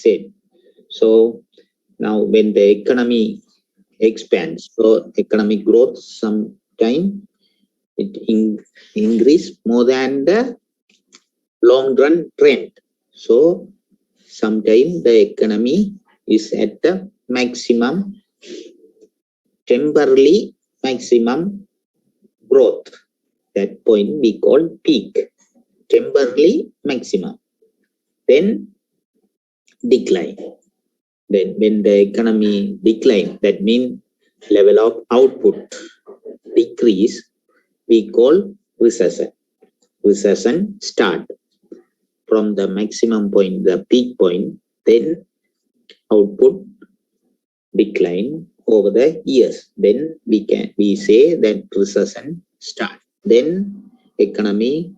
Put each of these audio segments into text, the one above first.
said. So now when the economy expands, so economic growth sometime it increase more than the long run trend. So sometimes the economy is at the maximum, temporarily maximum growth. That point we call peak, temporarily maximum. Then decline. Then when the economy decline, that means level of output decrease, we call recession. Recession start from the maximum point, the peak point, then output decline over the years. Then we say that recession start. Then economy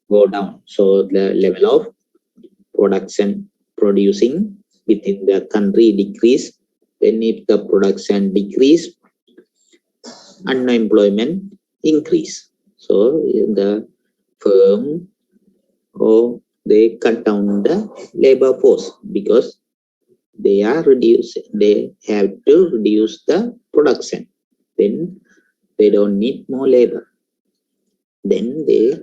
go down. So the level of production producing within the country decrease. Then if the production decrease, unemployment increase. So the firm or they cut down the labor force because they are reduced. They have to reduce the production. Then they don't need more labor. Then they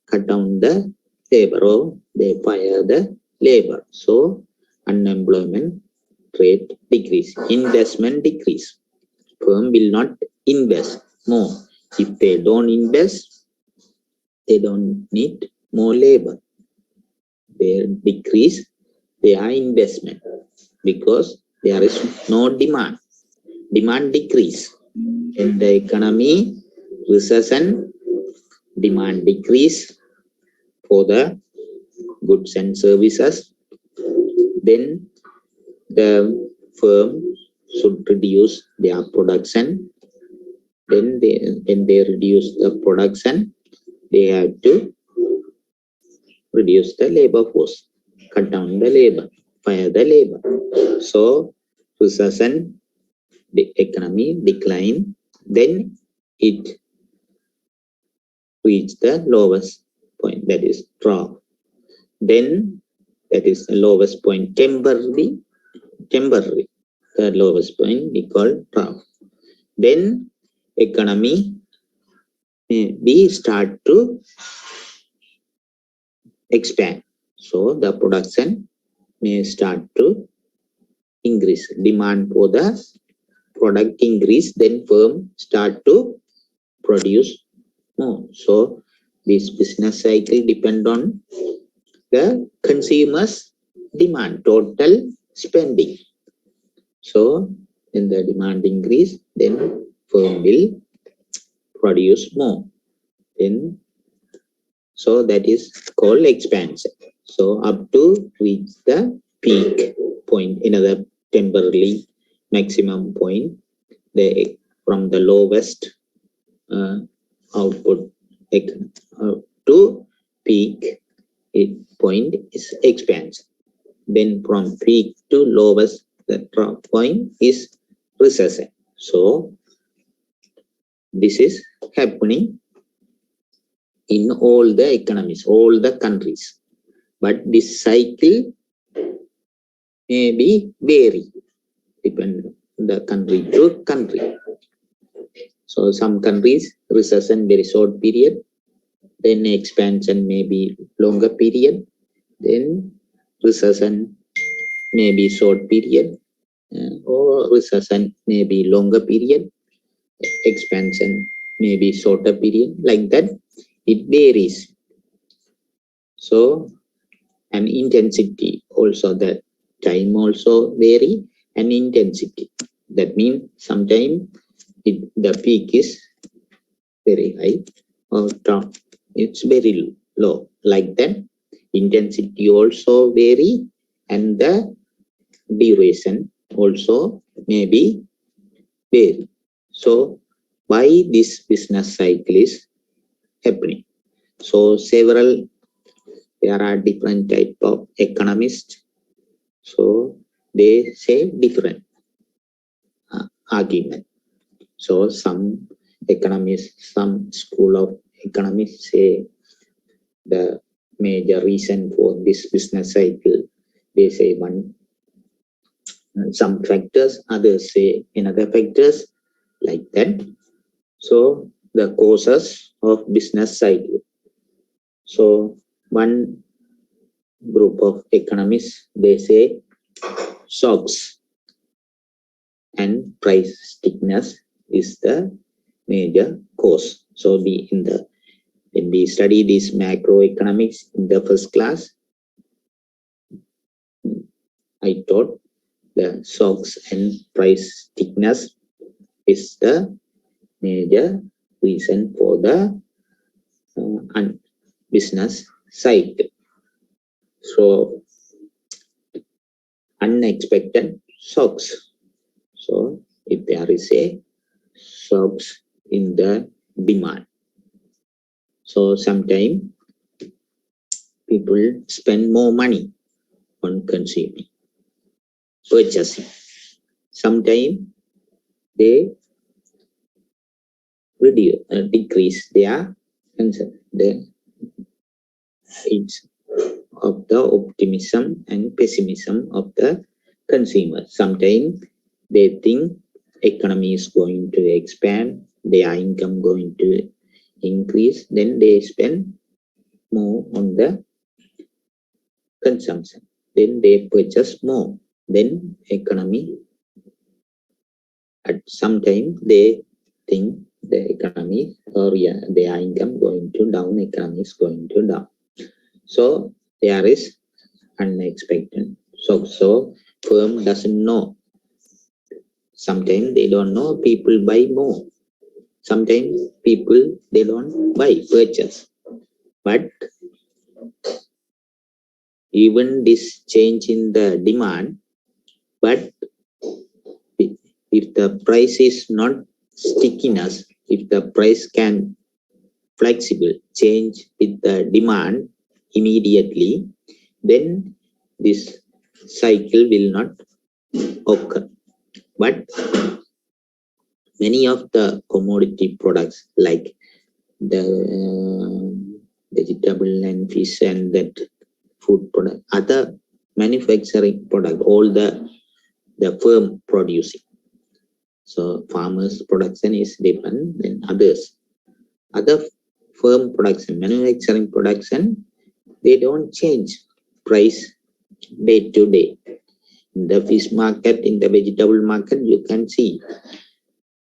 cut down the labor or they fire the labor. So unemployment rate decrease, investment decrease. Firm will not invest more. If they don't invest, they don't need more labor. They decrease their investment because there is no demand. Demand decrease. In the economy recession, demand decrease for the goods and services. Then the firm should reduce their production. Then when they reduce the production, they have to reduce the labor force, cut down the labor, fire the labor. So recession, the economy decline, then it reach the lowest point, that is trough. Then that is the lowest point, temporary, the lowest point we call trough. Then economy we start to expand. So the production may start to increase. Demand for the product increase, then firm start to produce more. So this business cycle depend on the consumer's demand, total spending. So when the demand increase, then firm will produce more. Then so that is called expansion. So up to reach the peak point, another temporarily maximum point, from the lowest output to peak point is expansion. Then from peak to lowest, the drop point is recession. So this is happening in all the economies, all the countries. But this cycle may be vary, depend the country to country. So some countries recession very short period, then expansion may be longer period, then recession may be short period, or recession may be longer period, expansion may be shorter period, like that it varies. So and intensity also, that time also vary, and intensity, that means sometimes the peak is very high or down, it's very low, like that. Intensity also vary, and the duration also may be vary. So why this business cycle is happening? So there are different type of economists. So they say different argument. So some economists, some school of economists say the major reason for this business cycle they say one some factors, others say another factors, like that. So the causes of business cycle. So one group of economists, they say shocks and price stickiness is the major cause. So when we study this macroeconomics in the first class, I taught the shocks and price stickiness is the major reason for the business cycle. So unexpected shocks. So if there is a shocks in the demand, so sometimes people spend more money on consuming, purchasing. Sometimes they decrease their concern, the of the optimism and pessimism of the consumer. Sometimes they think economy is going to expand, their income going to increase, then they spend more on the consumption, then they purchase more, then economy at some time they think the economy or their income going to down, economy is going to down. So there is unexpected. So firm doesn't know. Sometimes they don't know, people buy more. Sometimes people, they don't buy, purchase. But even this change in the demand, but if the price is not stickiness, if the price can flexible, change with the demand immediately, then this cycle will not occur. But many of the commodity products like the vegetable and fish and that food product, other manufacturing product, all the firm producing. So farmers production is different than others. Other firm production, manufacturing production, they don't change price day to day. In the fish market, in the vegetable market, you can see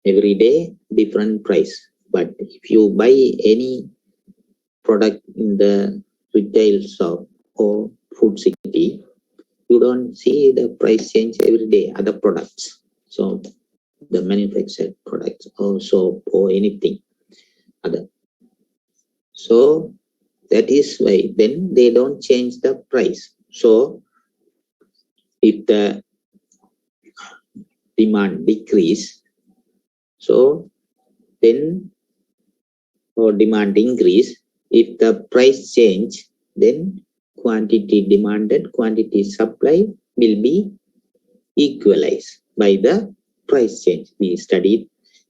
every day different price. But if you buy any product in the retail shop or food city, you don't see the price change every day, other products. So the manufactured products or soap or anything other. So that is why then they don't change the price. So if the demand decrease, so then or demand increase, if the price change, then quantity demanded, quantity supply will be equalized by the price change. We studied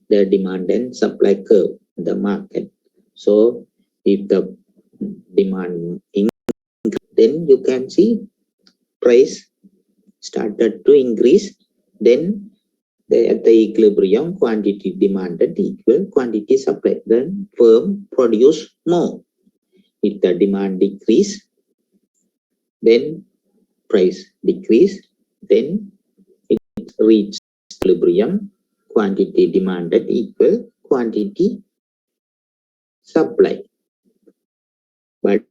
the demand and supply curve in the market. So if the demand increase, then you can see price started to increase, then at the equilibrium, quantity demanded equal quantity supply, then firm produce more. If the demand decrease, then price decrease, then it reaches equilibrium, quantity demanded equal quantity supply. But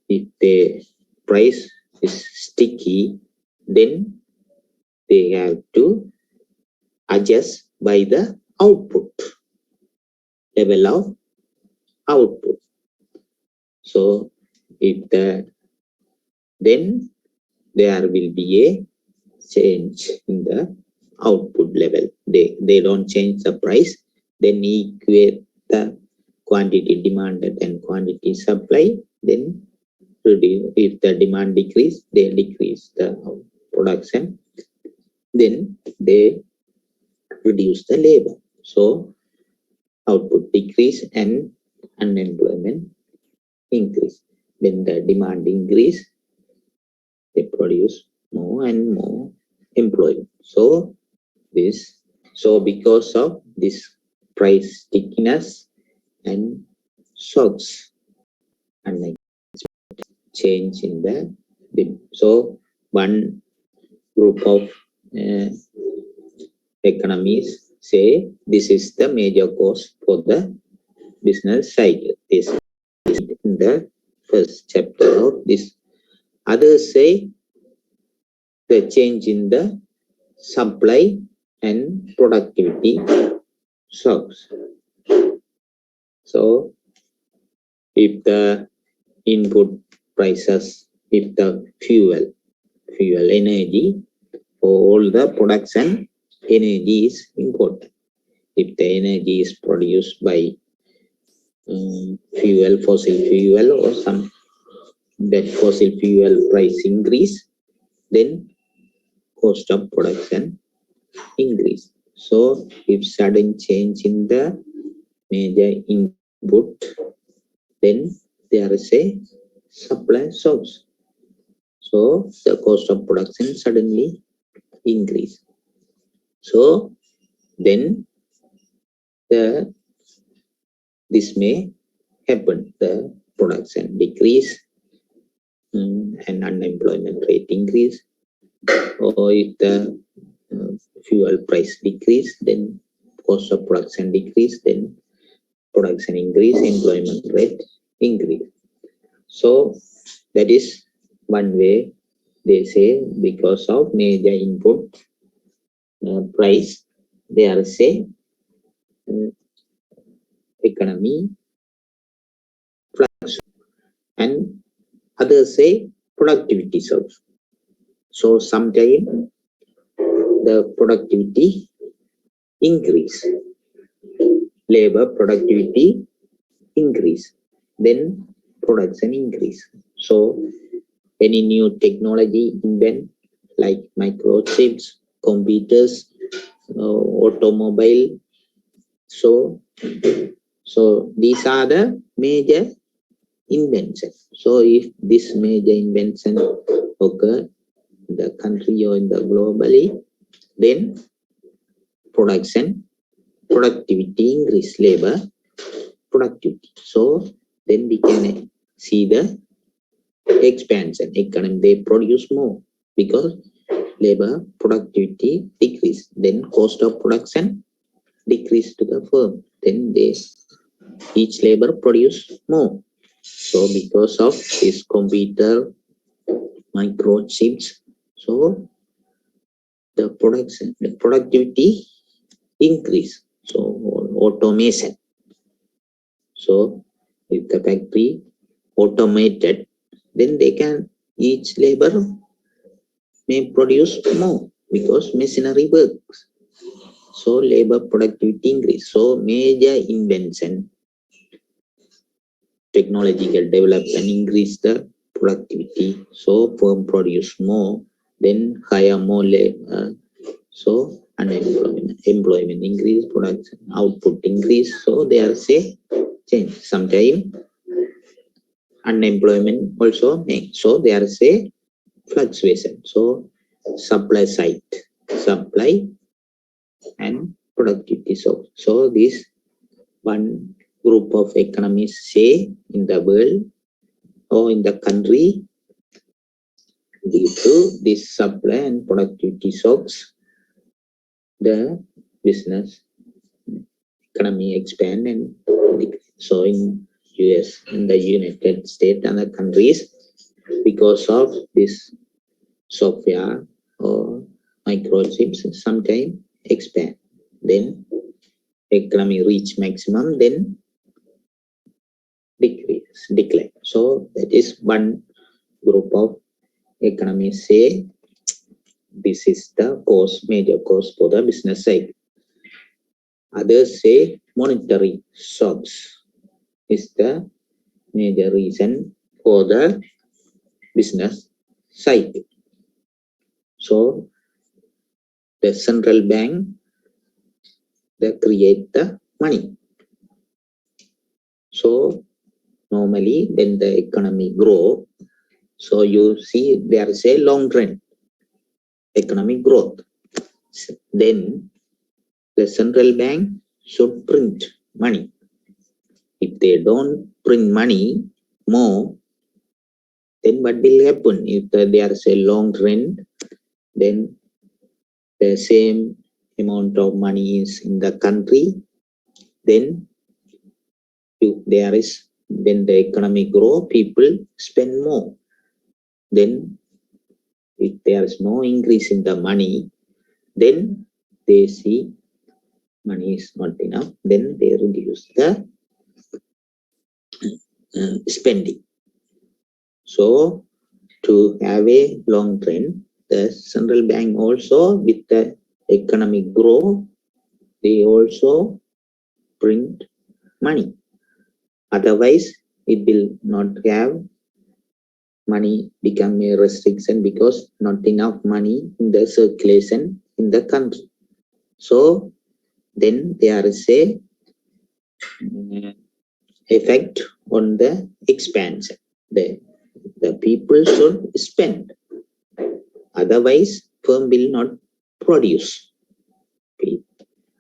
if the price is sticky, then they have to adjust by the output, level of output. So if then there will be a change in the output level. They don't change the price, then equate the quantity demanded and quantity supply, then reduce. If the demand decrease, they decrease the production, then they reduce the labor. So output decrease and unemployment increase. When the demand increase, produce more and more employment. So because of this price stickiness and shocks and change in the demand. So one group of economies say this is the major cause for the business cycle. This is in the first chapter of this. Others say the change in the supply and productivity shocks. So if the input prices, if the fuel energy for all the production energy is important. If the energy is produced by fossil fuel or some that fossil fuel price increase, then cost of production increase. So if sudden change in the major input, then there is a supply source. So the cost of production suddenly increase. So then this may happen. The production decrease and unemployment rate increase, or if the fuel price decrease, then cost of production decrease, then production increase, employment rate increase. So that is one way they say because of major input price, there is a economy flux, and others say productivity source. So sometimes the productivity increase, labor productivity increase, then production increase. So any new technology invent like microchips, computers, automobile. So these are the major inventions. So if this major invention occur in the country or in the globally, then productivity increase, labor productivity. So then we can see the expansion economy. They produce more because labor productivity decrease. Then cost of production decrease to the firm. Then each labor produce more. So because of this computer, microchips, so the productivity increase. So automation. So if the factory automated, then they can, each labor may produce more because machinery works. So labor productivity increase. So major invention, technological development increase the productivity. So firm produce more, then hire more labor. So unemployment, employment increase, production output increase. So there is a change. Sometimes unemployment also makes. So there is a fluctuation. So supply side, supply and productivity. So this one group of economists say in the world or in the country, due to this supply and productivity shocks, the business economy expand and decrease. So in US, in the United States and the countries, because of this software or microchips, sometimes expand. Then economy reach maximum, then decline. So that is one group of economists say this is the major cause for the business cycle. Others say monetary shocks is the major reason for the business cycle. So the central bank, they create the money. So normally when the economy grow, So you see there is a long trend economic growth. Then the central bank should print money. If they don't print money more, then what will happen? If there is a long trend, then the same amount of money is in the country, then if there is, when the economy grow, people spend more. Then if there is no increase in the money, then they see money is not enough, then they reduce the spending. So to have a long trend, the central bank also, with the economic growth, they also print money. Otherwise, it will not have money become a restriction because not enough money in the circulation in the country. So then there is a effect on the expansion. The people should spend. Otherwise, firm will not produce.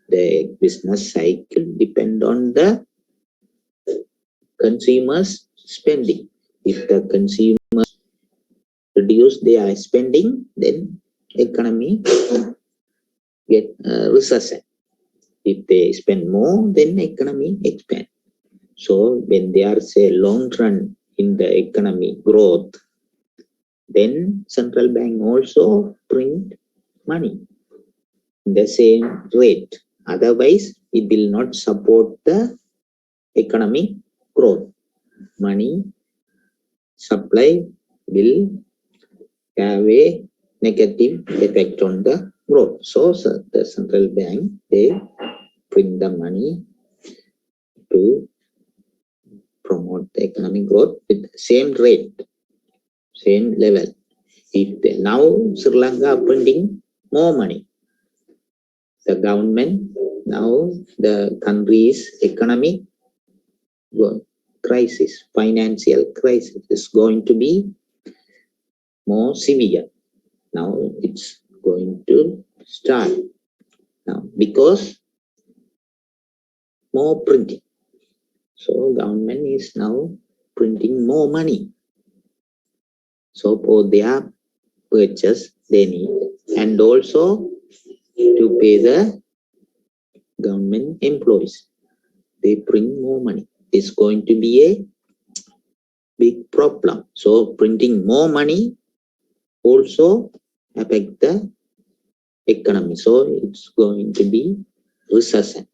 The business cycle depend on the consumers spending. If the consumers reduce their spending, then economy get recession. If they spend more, then economy expand. So when there is a long run in the economy growth, then central bank also print money the same rate. Otherwise, it will not support the economic growth. Money supply will have a negative effect on the growth. So the central bank, they print the money to promote the economic growth with the same rate, same level. If now Sri Lanka printing more money, the government, now the country's economic crisis, financial crisis is going to be more severe. Now it's going to start now because more printing. So government is now printing more money. So for their purchase they need, and also to pay the government employees, they print more money. It's going to be a big problem. So printing more money also affect the economy. So it's going to be recession,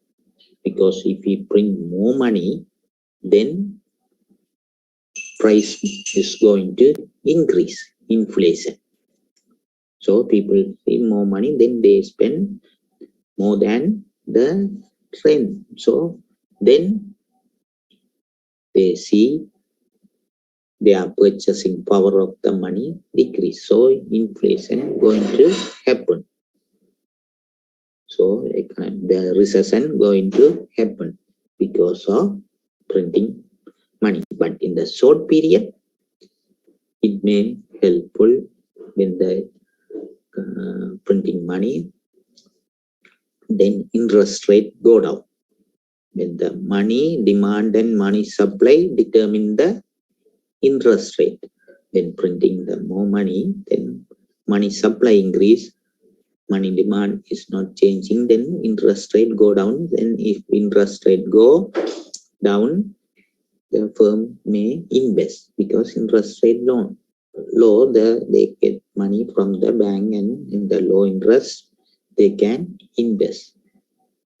because if we print more money, then price is going to increase, inflation. So people see more money, then they spend more than the trend. So then they see their purchasing power of the money decrease. So inflation going to happen. So the recession going to happen because of printing money. But in the short period, it may helpful when the printing money, then interest rate go down. When the money demand and money supply determine the interest rate, then printing the more money, then money supply increase, money demand is not changing, then interest rate go down. Then if interest rate go down, the firm may invest because interest rate low, they get money from the bank, and in the low interest they can invest.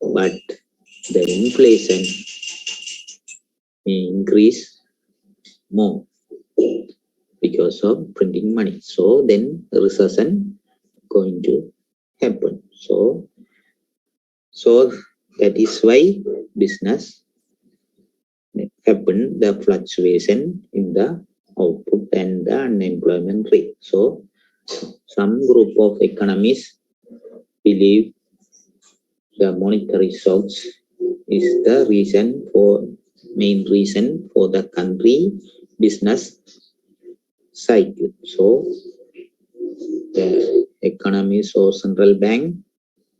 But the inflation may increase more because of printing money. So then the recession going to happen. So that is why business happen the fluctuation in the output and the unemployment rate. So some group of economists believe the monetary shocks is the main reason for the country business cycle. So the economies or central bank,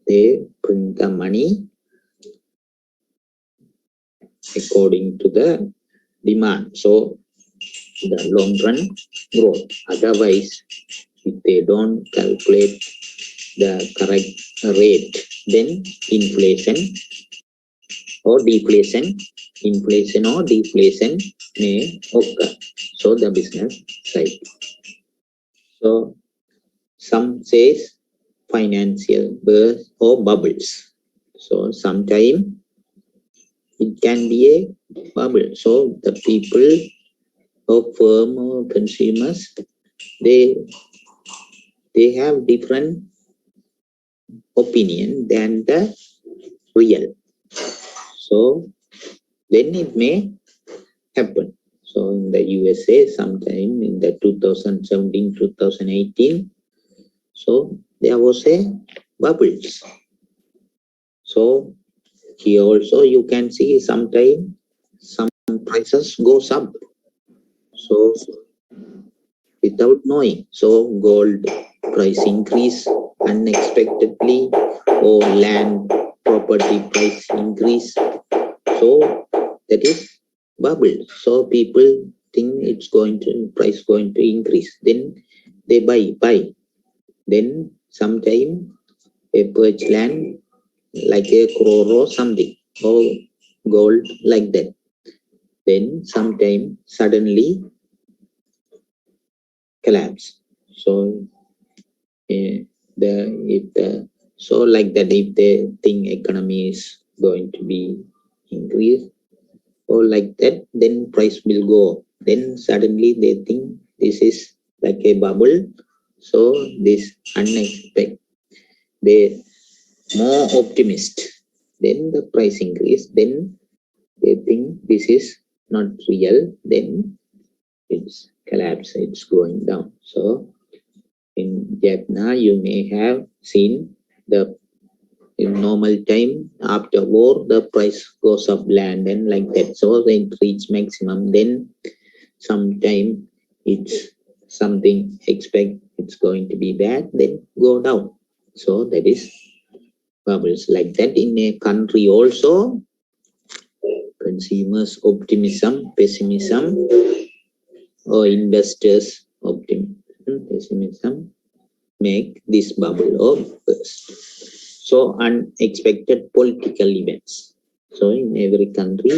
they print the money according to the demand. So the long run growth. Otherwise, if they don't calculate the correct rate, then inflation or deflation may occur. So the business cycle. So some says financial burst or bubbles. So sometimes it can be a bubble. So the people or firm or consumers, they have different opinion than the real. So then it may happen. So in the USA, sometime in the 2017, 2018, so there was a bubbles. So here also you can see sometime some prices goes up. So without knowing, so gold price increase unexpectedly, or land property price increase. So that is bubble. So people think it's price going to increase. Then they buy. Then sometime a purchase land like a crore or something, or gold like that. Then sometime suddenly collapse. So so like that, if they think economy is going to be increased or like that, then price will go. Then suddenly they think this is like a bubble. So this unexpected, they more optimist. Then the price increase. Then they think this is not real. Then it's collapse. It's going down. So in Japan, you may have seen the in normal time after war, the price goes up land and like that. So it reach maximum. Then sometime it's something expect it's going to be bad, then go down. So that is bubbles like that. In a country also, consumers optimism, pessimism, or investors optimism, pessimism make this bubble or burst. So unexpected political events. So in every country,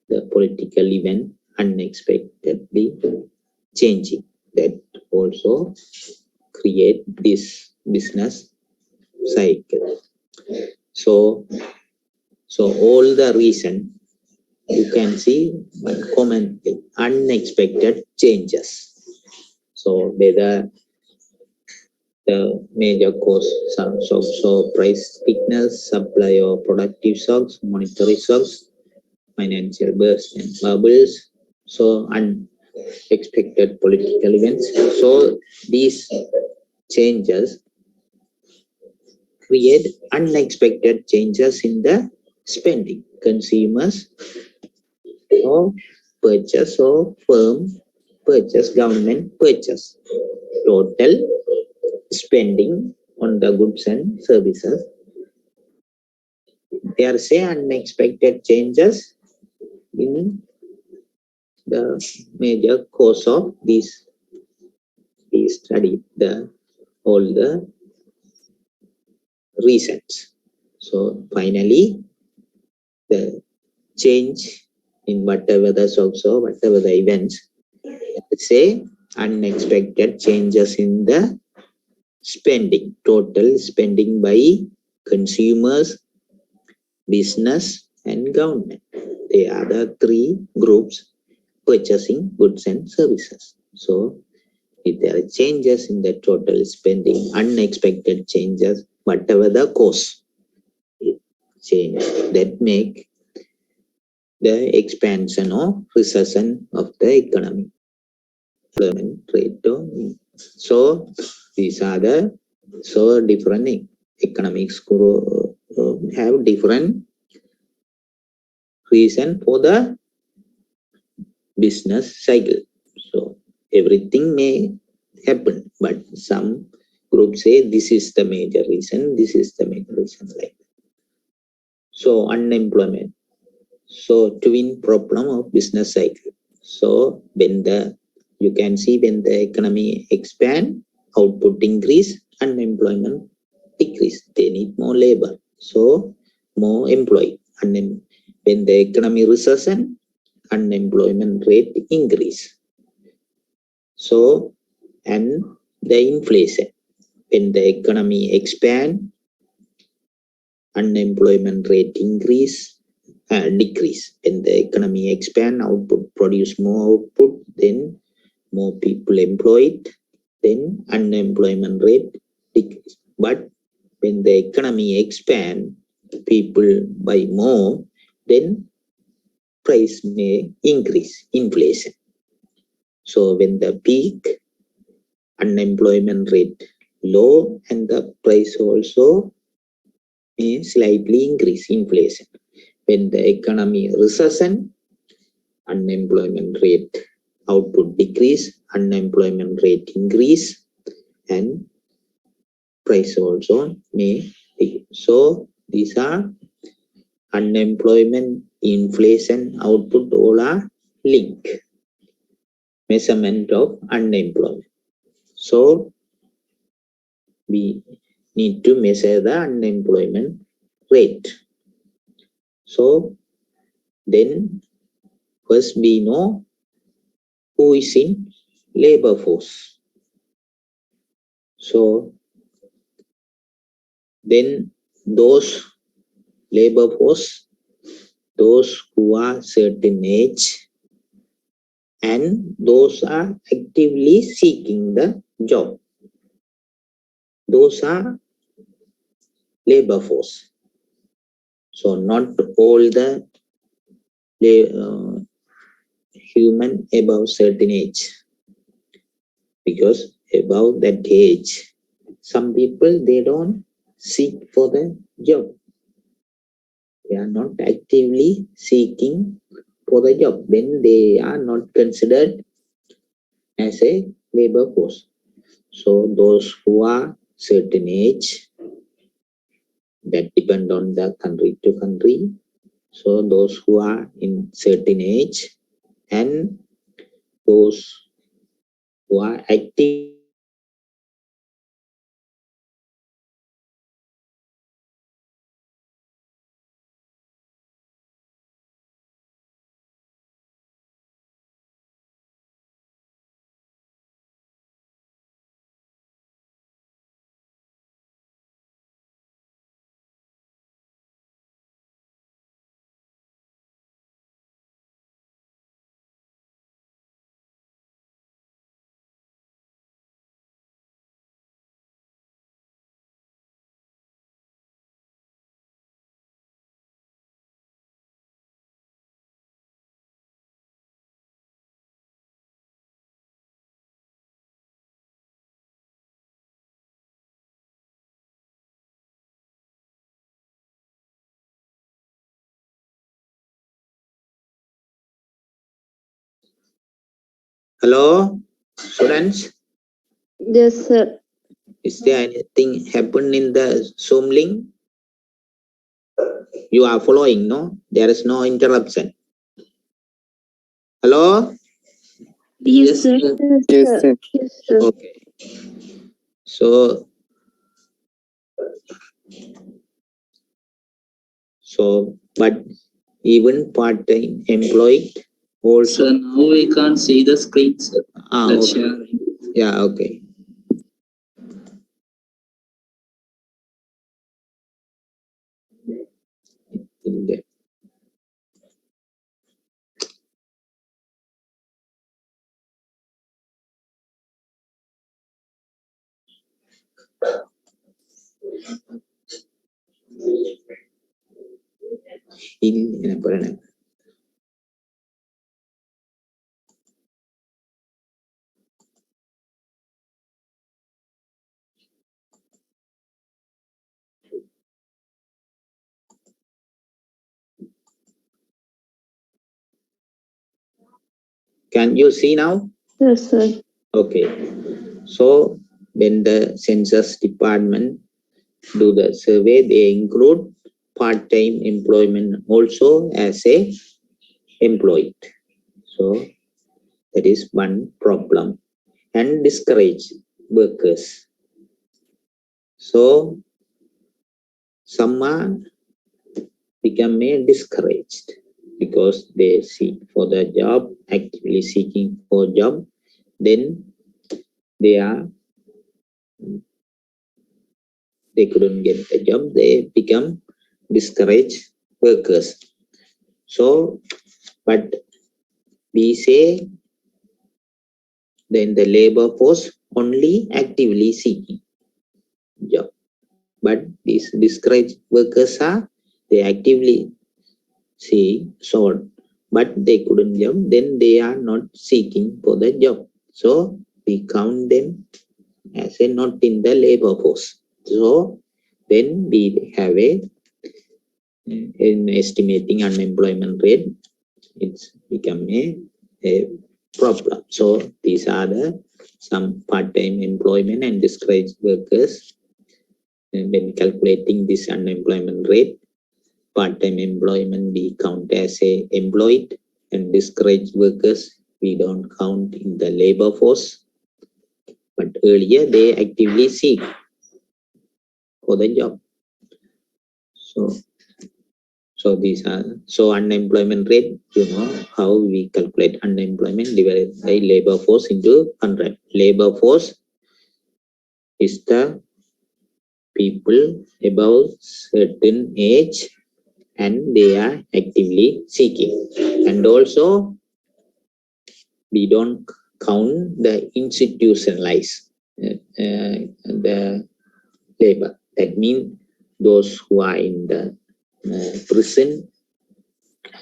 the political event unexpectedly changing, that also create this business cycle. So all the reason you can see one common thing, unexpected changes. So whether the major cause so price weakness, supply or productive shocks, monetary shocks, financial bursts and bubbles, so unexpected political events. So these changes create unexpected changes in the spending. Consumers or purchase or firm purchase, government purchase. Total spending on the goods and services. There are say unexpected changes in the major cause of this study, all the reasons. So finally, the change in whatever the shocks or whatever the events, say unexpected changes in the spending, total spending by consumers, business and government. They are the three groups purchasing goods and services. So if there are changes in the total spending, unexpected changes, whatever the cause, change that make the expansion or recession of the economy. So these are the different economics have different reason for the business cycle. So everything may happen, but some groups say this is the major reason, this is the major reason, like that. So unemployment. So twin problem of business cycle. So when you can see when the economy expand, output increase, unemployment decrease. They need more labor, so more employee. And then when the economy recession, unemployment rate increase. So and the inflation. When the economy expand, unemployment rate decrease. When the economy expand, output produce more output, then more people employed, then unemployment rate decrease. But when the economy expand, people buy more, then price may increase, inflation. So when the peak, unemployment rate low, and the price also may slightly increase, inflation. When the economy recession, unemployment rate output decrease, unemployment rate increase, and price also may decrease. So these are unemployment, inflation, output, all are linked. Measurement of unemployment. So we need to measure the unemployment rate. So then first we know who is in labor force. So then those labor force, those who are certain age, and those are actively seeking the job, those are labor force. So not all the human above certain age, because above that age, some people, they don't seek for the job. They are not actively seeking for the job. Then they are not considered as a labor force. So those who are certain age, that depend on the country to country. So those who are in certain age and those who are active. Hello, students. Yes, sir. Is there anything happen in the Zoom link? You are following, no? There is no interruption. Hello? Yes, sir. Yes, sir. Yes, sir. Okay. So but even part-time employed also. So now we can't see the screen, sir. Let's Okay. share. Yeah, okay. In there. என்ன പറയണേ? Can you see now? Yes, sir. Okay. So when the census department do the survey, they include part-time employment also as a employed. So that is one problem, and discourage workers. So some are become discouraged because they seek for the job, actively seeking for job, then they couldn't get the job, they become discouraged workers. So but we say then the labor force only actively seeking job, but these discouraged workers are they actively sought, but they couldn't job, then they are not seeking for the job, so we count them as a not in the labor force. So then we have in estimating unemployment rate, it's become a problem. So these are the some part-time employment and discouraged workers. And when calculating this unemployment rate, part-time employment we count as a employed, and discouraged workers we don't count in the labor force, but earlier they actively seek for the job. So these are, so unemployment rate, you know how we calculate unemployment divided by labor force into 100. Labor force is the people above certain age and they are actively seeking. And also we don't count the institutionalized the labor. That means those who are in the prison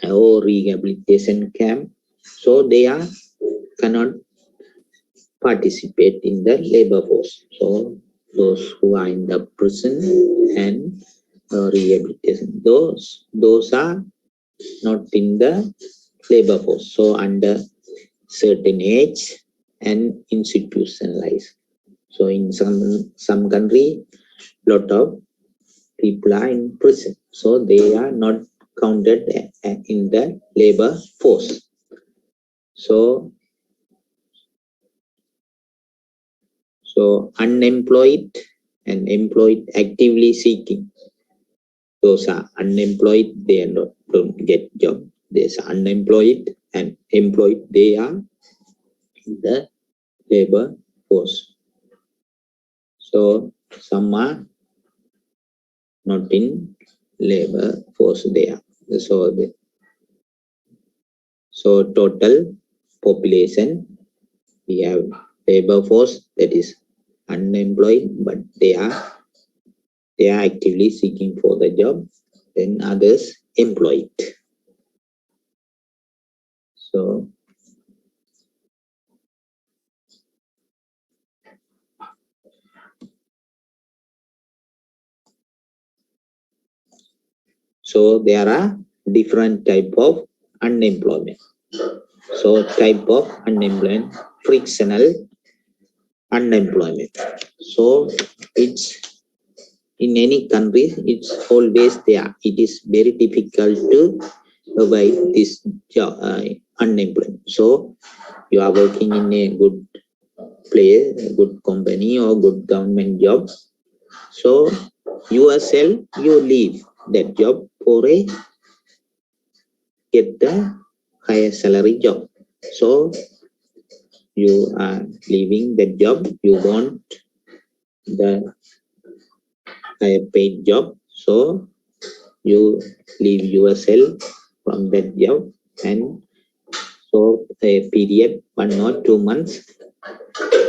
or rehabilitation camp, so they cannot participate in the labor force. So those who are in the prison and rehabilitation, those are not in the labor force. So under certain age and institutionalized. So in some country, lot of people are in prison, so they are not counted in the labor force. So unemployed and employed actively seeking, those are unemployed, they don't get job. There's unemployed and employed, they are in the labor force. So some are not in labor force there. So total population, we have labor force that is unemployed, but they are actively seeking for the job. Then others employed. So there are different type of unemployment. So type of unemployment, frictional unemployment. So it's in any country, it's always there. It is very difficult to avoid this job, unemployment. So you are working in a good place, a good company or good government job. So yourself, you leave that job for a get the higher salary job. So you are leaving that job, you want the higher paid job, so you leave yourself from that job, and so a period 1 or 2 months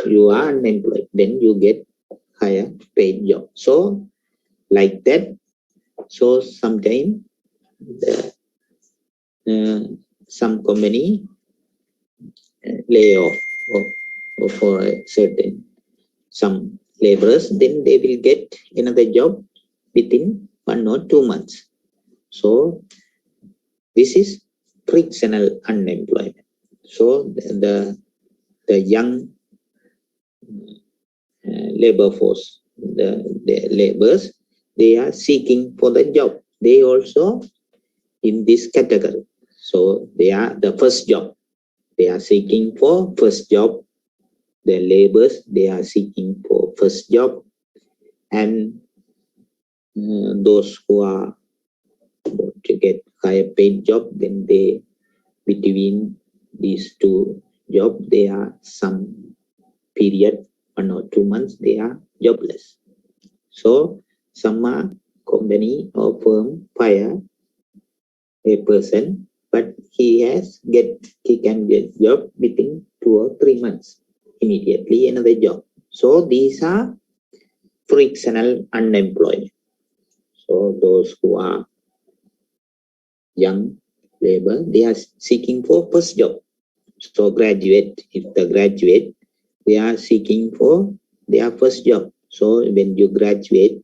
you are unemployed, then you get higher paid job. So like that, so sometimes some company lay off or for a certain some laborers, then they will get another job within 1 or 2 months. So this is frictional unemployment. So the young labor force. The laborers, they are seeking for the job. They also in this category. So they are the first job. They are seeking for first job. The laborers, they are seeking for first job. And those who are to get higher paid job, then they between these two jobs, they are some period 1 or 2 months they are jobless. So some company or firm fire a person, but he can get job within 2 or 3 months, immediately another job. So these are frictional unemployment. So those who are young labor, they are seeking for first job. So graduate, if the graduate, they are seeking for their first job. So when you graduate,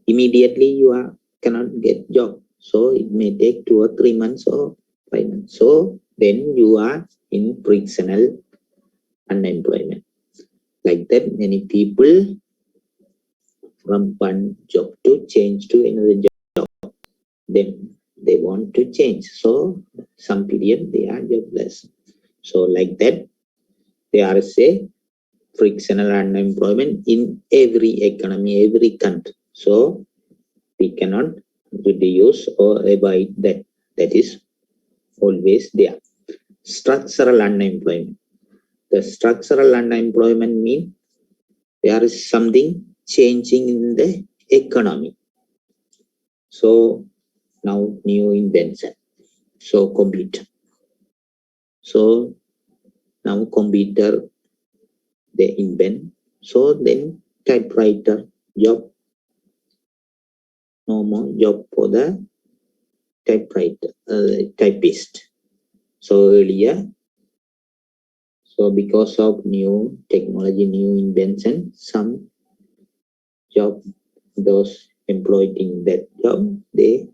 immediately you cannot get job. So it may take 2 or 3 months or 5 months. So then you are in frictional unemployment. Like that, many people from one job to change to another job. Then they want to change. So some period they are jobless. So like that, there is a frictional unemployment in every economy, every country. So we cannot reduce or avoid that. That is always there. Structural unemployment. The structural unemployment means there is something changing in the economy. So now new invention. So computer. So now computer they invent. So then typewriter job. No more job for the typewriter, typist. So earlier, so because of new technology, new invention, some job, those employed in that job, they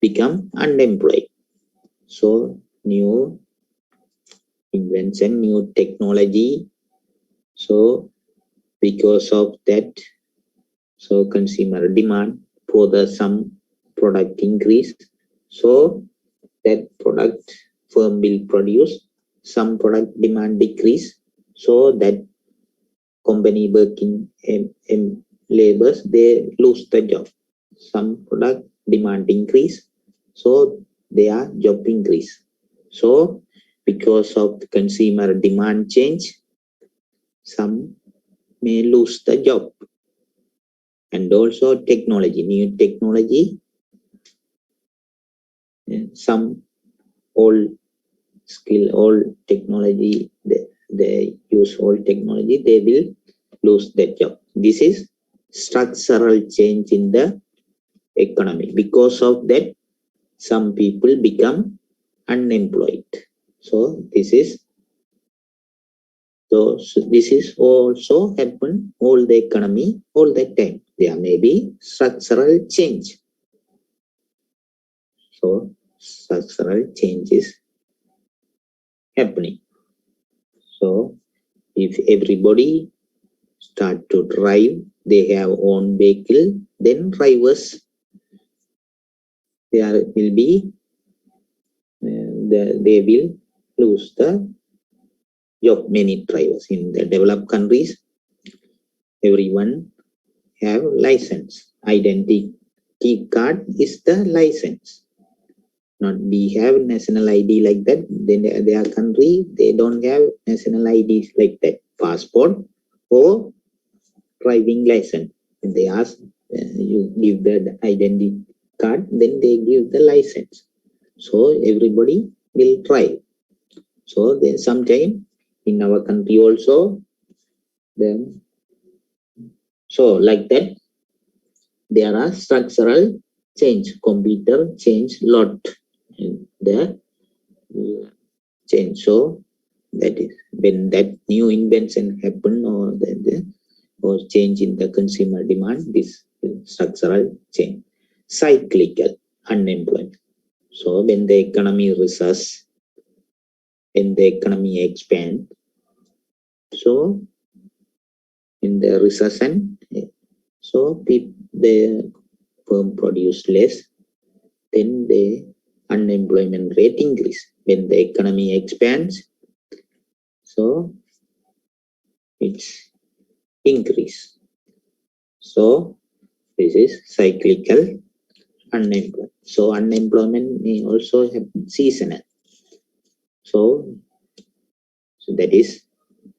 become unemployed. So new invention, new technology. So because of that, so consumer demand for the some product increase. So that product firm will produce, some product demand decrease. So that company working in labors, they lose the job. Some product demand increase. So their job increase. So because of the consumer demand change, some may lose the job. And also technology, new technology, some old skill, old technology, they use old technology, they will lose their job. This is structural change in the economy. Because of that, some people become unemployed. So this is also happen all the economy all the time. There may be structural change. So structural change is happening. So if everybody start to drive, they have own vehicle, then drivers, there will be they will lose the job. Many drivers in the developed countries, everyone have license. Identity card is the license. Not we have national ID like that. Then their country, they don't have national IDs like that. Passport or driving license. When they ask, you give the identity card, then they give the license. So everybody will drive. So then sometime in our country also, then so like that, there are structural change. Computer change lot in the change. So that is when that new invention happen or or change in the consumer demand, this structural change. Cyclical unemployment. So when the economy recesses, when the economy expands, so in the recession, so the firm produce less, then the unemployment rate increase. When the economy expands, so it's increase. So this is cyclical unemployment. So unemployment may also have seasonal. So that is,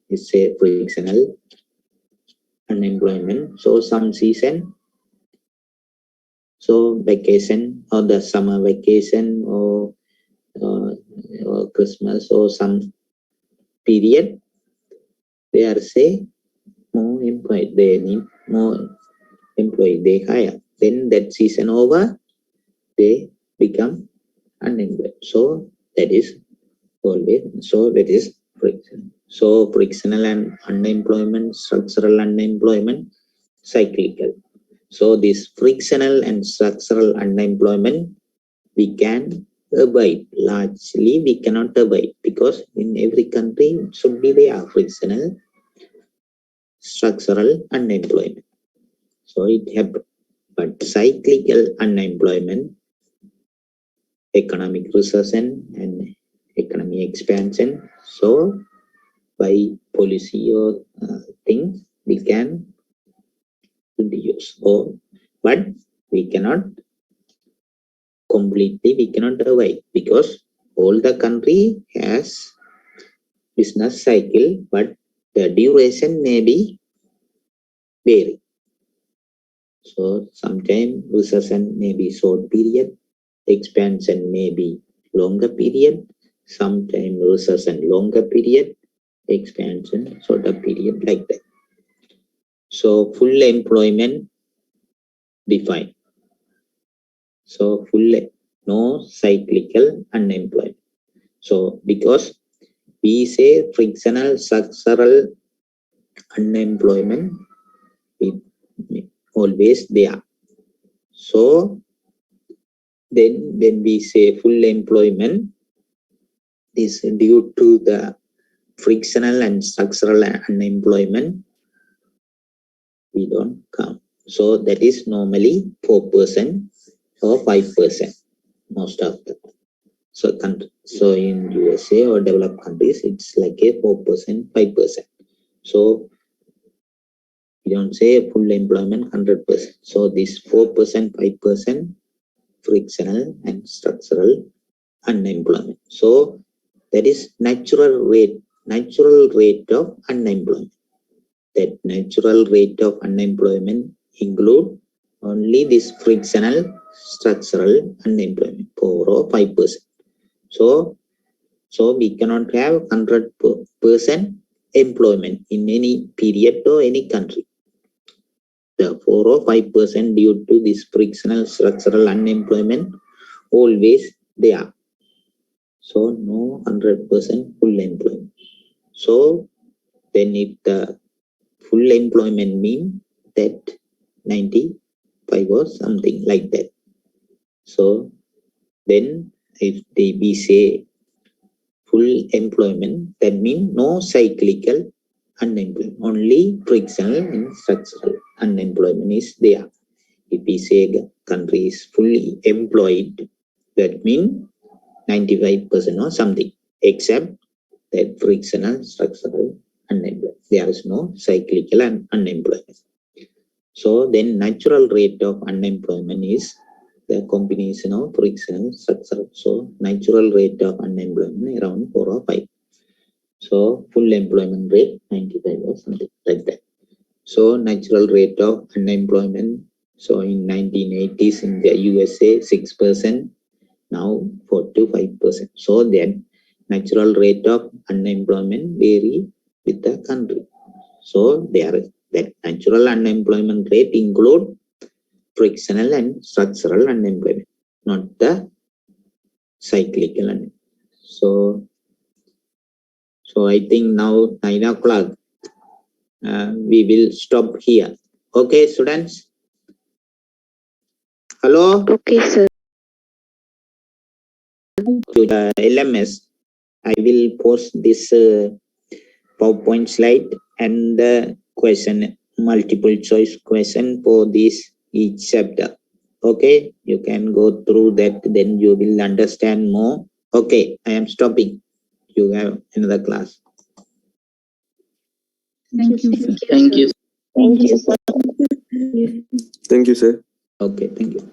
it's a frictional unemployment. So some season, so vacation or the summer vacation or Christmas or some period, they are say more employed, they need more employee, they hire. Then that season over, they become unemployed. So that is always, so that is friction. So frictional and unemployment, structural unemployment, cyclical. So this frictional and structural unemployment we can avoid. Largely we cannot avoid because in every country should be there frictional, structural unemployment. So it happens. But cyclical unemployment, economic recession and economic expansion, so by policy or things we can reduce, or but we cannot completely, we cannot avoid because all the country has business cycle, but the duration may be vary. So sometimes recession may be short period, expansion may be longer period, sometimes recession longer period, expansion shorter period, like that. So full employment defined. So full, no cyclical unemployment. So because we say frictional structural unemployment, it always there. So then when we say full employment is due to the frictional and structural unemployment, we don't count. So that is normally 4% or 5% most of the country. So in USA or developed countries, it's like a 4%, 5%. So we don't say full employment 100%. So this 4%, 5% frictional and structural unemployment. So that is natural rate of unemployment. That natural rate of unemployment include only this frictional structural unemployment, 4 or 5%. So we cannot have 100% employment in any period or any country. The 4 or 5% due to this frictional structural unemployment always there. So no 100% full employment. So then if the full employment mean that 95 or something like that. So then if we say full employment, that means no cyclical unemployment, only frictional and structural unemployment is there. If we say the country is fully employed, that means 95% or something, except that frictional structural unemployment. There is no cyclical unemployment. So then natural rate of unemployment is the combination of frictional structural. So natural rate of unemployment around 4 or 5. So full employment rate 95 or something like that. So natural rate of unemployment, so in 1980s in the USA 6%, now 4 to 5%. So then natural rate of unemployment vary with the country. So there is that natural unemployment rate include frictional and structural unemployment, not the cyclical unemployment. So I think now 9 o'clock. We will stop here. Okay, students. Hello. Okay, sir. To the LMS, I will post this PowerPoint slide and question, multiple choice question for this each chapter. Okay, you can go through that, then you will understand more. Okay, I am stopping. You have another class. Thank you, sir. Thank you. Thank you, sir. Thank you, sir. Okay, thank you.